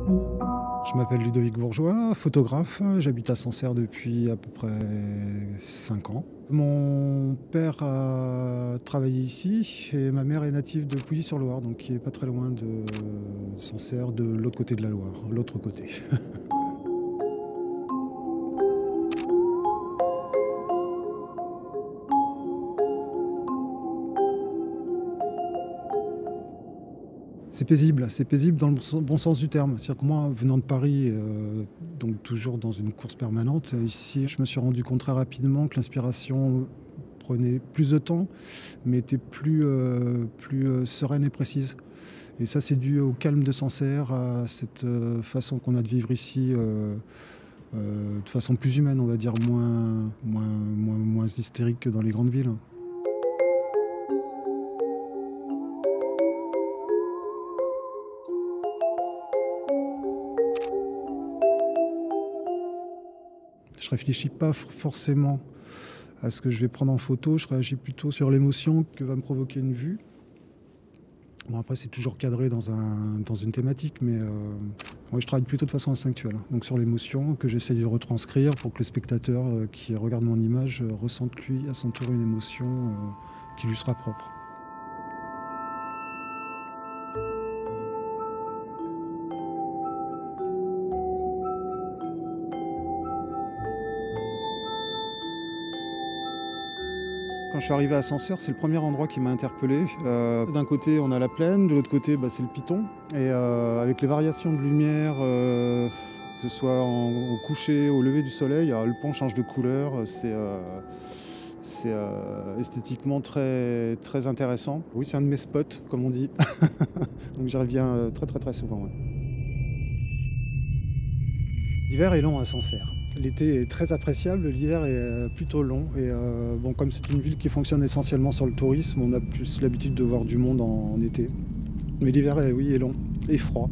Je m'appelle Ludovic Bourgeois, photographe. J'habite à Sancerre depuis à peu près 5 ans. Mon père a travaillé ici et ma mère est native de Pouilly-sur-Loire, donc qui est pas très loin de Sancerre, de l'autre côté de la Loire, l'autre côté. C'est paisible dans le bon sens du terme. C'est-à-dire que moi, venant de Paris, donc toujours dans une course permanente, ici, je me suis rendu compte très rapidement que l'inspiration prenait plus de temps, mais était plus sereine et précise. Et ça, c'est dû au calme de Sancerre, à cette façon qu'on a de vivre ici, de façon plus humaine, on va dire, moins hystérique que dans les grandes villes. Je réfléchis pas forcément à ce que je vais prendre en photo, je réagis plutôt sur l'émotion que va me provoquer une vue. Bon, après, c'est toujours cadré dans une thématique, mais moi, je travaille plutôt de façon instinctuelle. Donc sur l'émotion que j'essaie de retranscrire pour que le spectateur qui regarde mon image ressente lui à son tour une émotion qui lui sera propre. Quand je suis arrivé à Sancerre, c'est le premier endroit qui m'a interpellé. D'un côté, on a la plaine, de l'autre côté, c'est le piton. Et avec les variations de lumière, que ce soit au coucher, au lever du soleil, le pont change de couleur. C'est esthétiquement très, très intéressant. Oui, c'est un de mes spots, comme on dit. Donc j'y reviens très, très, très souvent. Ouais. L'hiver est long à Sancerre. L'été est très appréciable, l'hiver est plutôt long. Et bon, comme c'est une ville qui fonctionne essentiellement sur le tourisme, on a plus l'habitude de voir du monde en été. Mais l'hiver, oui, est long et froid.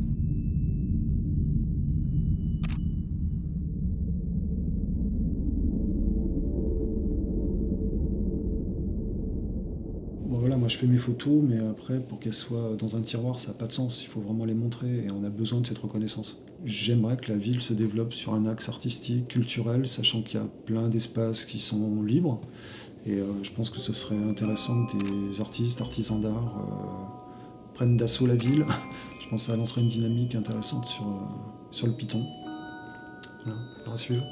Bon, voilà, moi je fais mes photos, mais après, pour qu'elles soient dans un tiroir, ça n'a pas de sens. Il faut vraiment les montrer et on a besoin de cette reconnaissance. J'aimerais que la ville se développe sur un axe artistique, culturel, sachant qu'il y a plein d'espaces qui sont libres. Et je pense que ce serait intéressant que des artistes, artisans d'art prennent d'assaut la ville. Je pense que ça lancerait une dynamique intéressante sur le Piton. Voilà, à suivre.